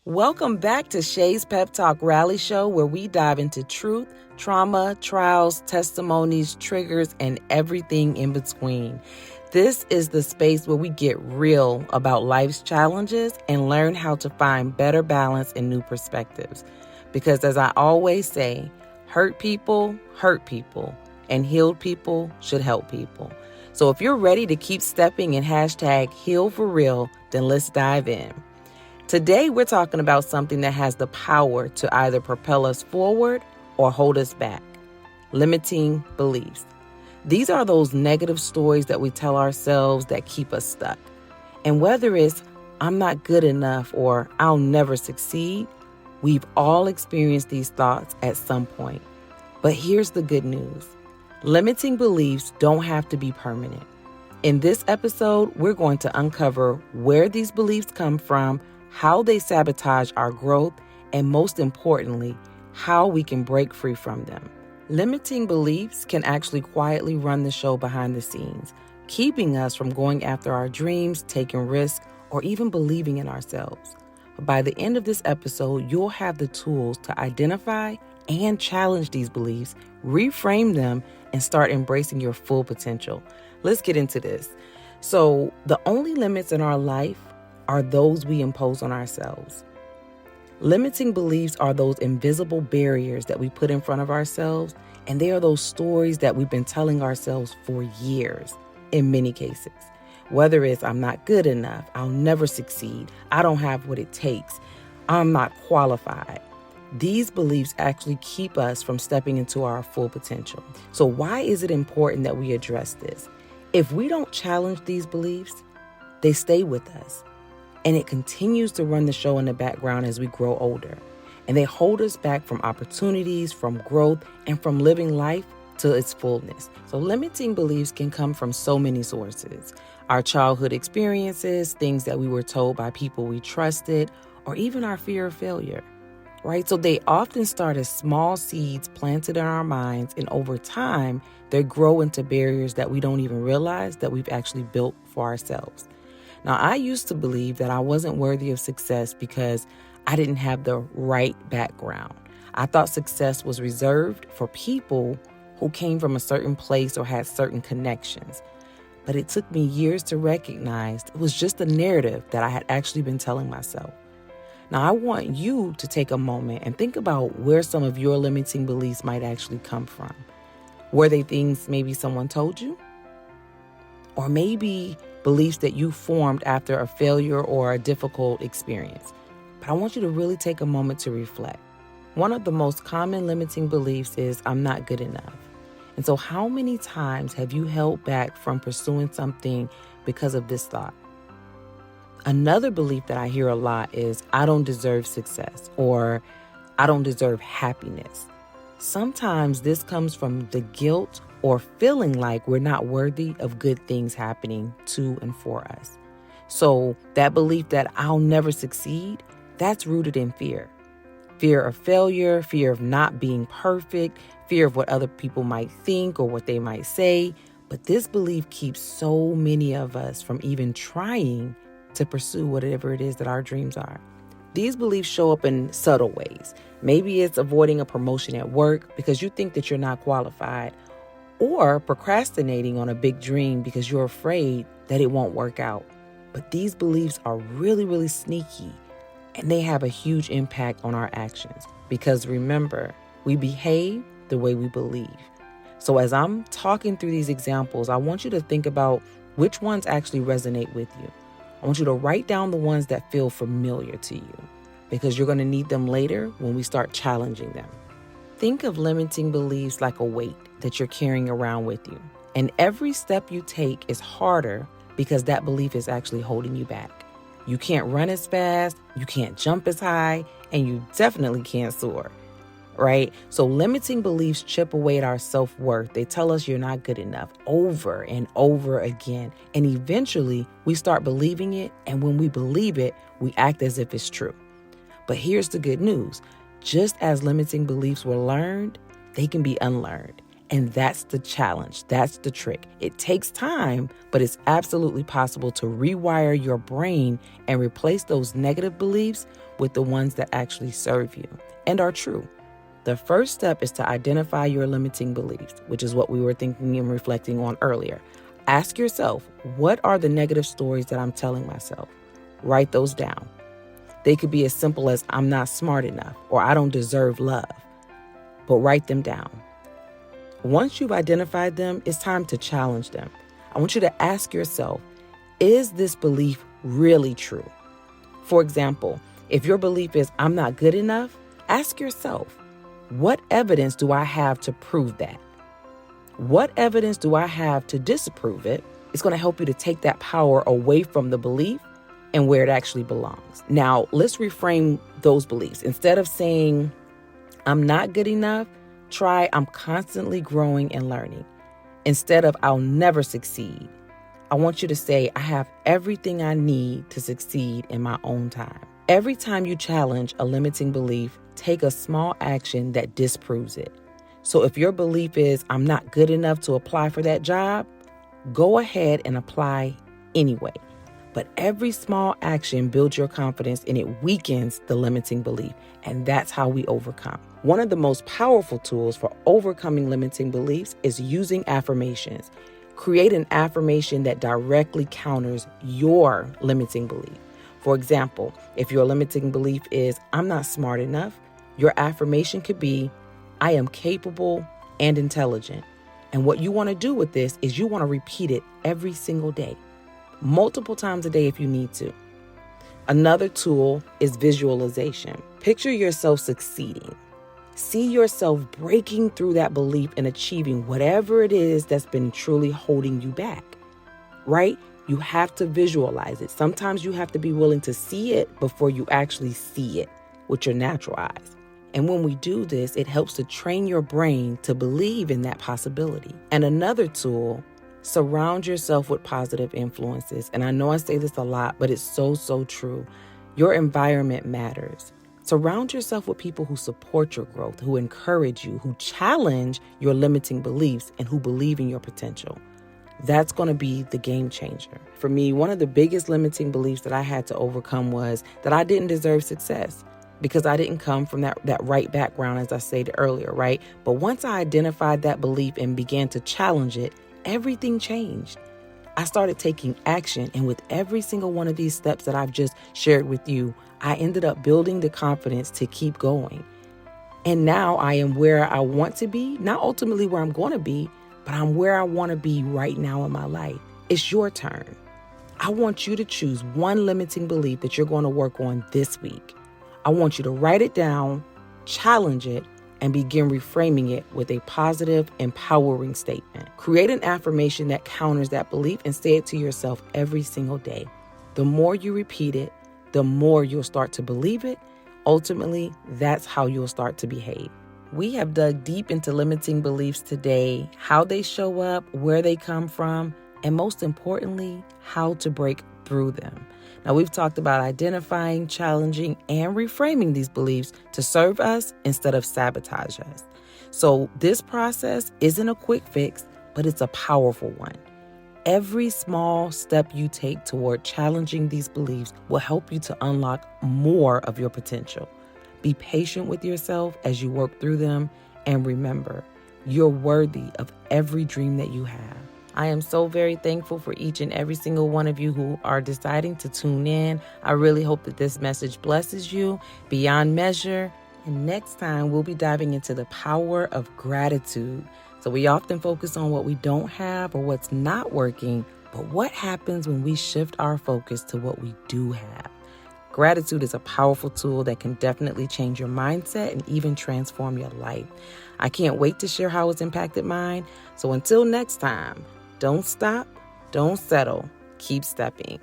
Welcome back to Shae's Pep Talk Rally Show, where we dive into truth, trauma, trials, testimonies, triggers, and everything in between. This is the space where we get real about life's challenges and learn how to find better balance and new perspectives. Because as I always say, hurt people, and healed people should help people. So if you're ready to keep stepping in #heal for real, then let's dive in. Today, we're talking about something that has the power to either propel us forward or hold us back: limiting beliefs. These are those negative stories that we tell ourselves that keep us stuck. And whether it's "I'm not good enough" or "I'll never succeed," we've all experienced these thoughts at some point. But here's the good news. Limiting beliefs don't have to be permanent. In this episode, we're going to uncover where these beliefs come from, how they sabotage our growth, and most importantly, how we can break free from them. Limiting beliefs can actually quietly run the show behind the scenes, keeping us from going after our dreams, taking risks, or even believing in ourselves. But by the end of this episode, you'll have the tools to identify and challenge these beliefs, reframe them, and start embracing your full potential. Let's get into this. So, the only limits in our life are those we impose on ourselves. Limiting beliefs are those invisible barriers that we put in front of ourselves, and they are those stories that we've been telling ourselves for years, in many cases. Whether it's "I'm not good enough," "I'll never succeed," "I don't have what it takes," "I'm not qualified." These beliefs actually keep us from stepping into our full potential. So why is it important that we address this? If we don't challenge these beliefs, they stay with us. And it continues to run the show in the background as we grow older. And they hold us back from opportunities, from growth, and from living life to its fullness. So limiting beliefs can come from so many sources: our childhood experiences, things that we were told by people we trusted, or even our fear of failure. Right? So they often start as small seeds planted in our minds, and over time, they grow into barriers that we don't even realize that we've actually built for ourselves. Now, I used to believe that I wasn't worthy of success because I didn't have the right background. I thought success was reserved for people who came from a certain place or had certain connections. But it took me years to recognize it was just a narrative that I had actually been telling myself. Now, I want you to take a moment and think about where some of your limiting beliefs might actually come from. Were they things maybe someone told you? Or maybe beliefs that you formed after a failure or a difficult experience? But I want you to really take a moment to reflect. One of the most common limiting beliefs is "I'm not good enough." And so how many times have you held back from pursuing something because of this thought? Another belief that I hear a lot is "I don't deserve success," or "I don't deserve happiness." Sometimes this comes from the guilt or feeling like we're not worthy of good things happening to and for us. So that belief that "I'll never succeed," that's rooted in fear. Fear of failure, fear of not being perfect, fear of what other people might think or what they might say. But this belief keeps so many of us from even trying to pursue whatever it is that our dreams are. These beliefs show up in subtle ways. Maybe it's avoiding a promotion at work because you think that you're not qualified, or procrastinating on a big dream because you're afraid that it won't work out. But these beliefs are really, really sneaky, and they have a huge impact on our actions. Because remember, we behave the way we believe. So as I'm talking through these examples, I want you to think about which ones actually resonate with you. I want you to write down the ones that feel familiar to you, because you're going to need them later when we start challenging them. Think of limiting beliefs like a weight that you're carrying around with you. And every step you take is harder because that belief is actually holding you back. You can't run as fast, you can't jump as high, and you definitely can't soar. Right? So limiting beliefs chip away at our self-worth. They tell us you're not good enough over and over again. And eventually we start believing it. And when we believe it, we act as if it's true. But here's the good news. Just as limiting beliefs were learned, they can be unlearned. And that's the challenge. That's the trick. It takes time, but it's absolutely possible to rewire your brain and replace those negative beliefs with the ones that actually serve you and are true. The first step is to identify your limiting beliefs, which is what we were thinking and reflecting on earlier. Ask yourself, what are the negative stories that I'm telling myself? Write those down. They could be as simple as I'm not smart enough or I don't deserve love, but write them down. Once you've identified them, it's time to challenge them. I want you to ask yourself, is this belief really true? For example, if your belief is I'm not good enough, ask yourself, what evidence do I have to prove that? What evidence do I have to disapprove it? It's going to help you to take that power away from the belief and where it actually belongs. Now, let's reframe those beliefs. Instead of saying I'm not good enough, try I'm constantly growing and learning. Instead of I'll never succeed, I want you to say I have everything I need to succeed in my own time. Every time you challenge a limiting belief, take a small action that disproves it. So if your belief is I'm not good enough to apply for that job, go ahead and apply anyway. But every small action builds your confidence and it weakens the limiting belief. And that's how we overcome. One of the most powerful tools for overcoming limiting beliefs is using affirmations. Create an affirmation that directly counters your limiting belief. For example, if your limiting belief is I'm not smart enough, your affirmation could be I am capable and intelligent. And what you want to do with this is you want to repeat it every single day, multiple times a day if you need to. Another tool is visualization. Picture yourself succeeding. See yourself breaking through that belief and achieving whatever it is that's been truly holding you back, right? You have to visualize it. Sometimes you have to be willing to see it before you actually see it with your natural eyes. And when we do this, it helps to train your brain to believe in that possibility. And another tool, surround yourself with positive influences. And I know I say this a lot, but it's so true. Your environment matters. Surround yourself with people who support your growth, who encourage you, who challenge your limiting beliefs, and who believe in your potential. That's going to be the game changer. For me, one of the biggest limiting beliefs that I had to overcome was that I didn't deserve success because I didn't come from that right background, as I stated earlier, right? But once I identified that belief and began to challenge it, everything changed. I started taking action, and with every single one of these steps that I've just shared with you, I ended up building the confidence to keep going. And now I am where I want to be, not ultimately where I'm going to be, but I'm where I want to be right now in my life. It's your turn. I want you to choose one limiting belief that you're going to work on this week. I want you to write it down, challenge it, and begin reframing it with a positive, empowering statement. Create an affirmation that counters that belief and say it to yourself every single day. The more you repeat it, the more you'll start to believe it. Ultimately, that's how you'll start to behave. We have dug deep into limiting beliefs today, how they show up, where they come from, and most importantly, how to break through them. Now, we've talked about identifying, challenging, and reframing these beliefs to serve us instead of sabotage us. So this process isn't a quick fix, but it's a powerful one. Every small step you take toward challenging these beliefs will help you to unlock more of your potential. Be patient with yourself as you work through them, and remember, you're worthy of every dream that you have. I am so very thankful for each and every single one of you who are deciding to tune in. I really hope that this message blesses you beyond measure. And next time, we'll be diving into the power of gratitude. So we often focus on what we don't have or what's not working, but what happens when we shift our focus to what we do have? Gratitude is a powerful tool that can definitely change your mindset and even transform your life. I can't wait to share how it's impacted mine. So until next time, don't stop, don't settle, keep stepping.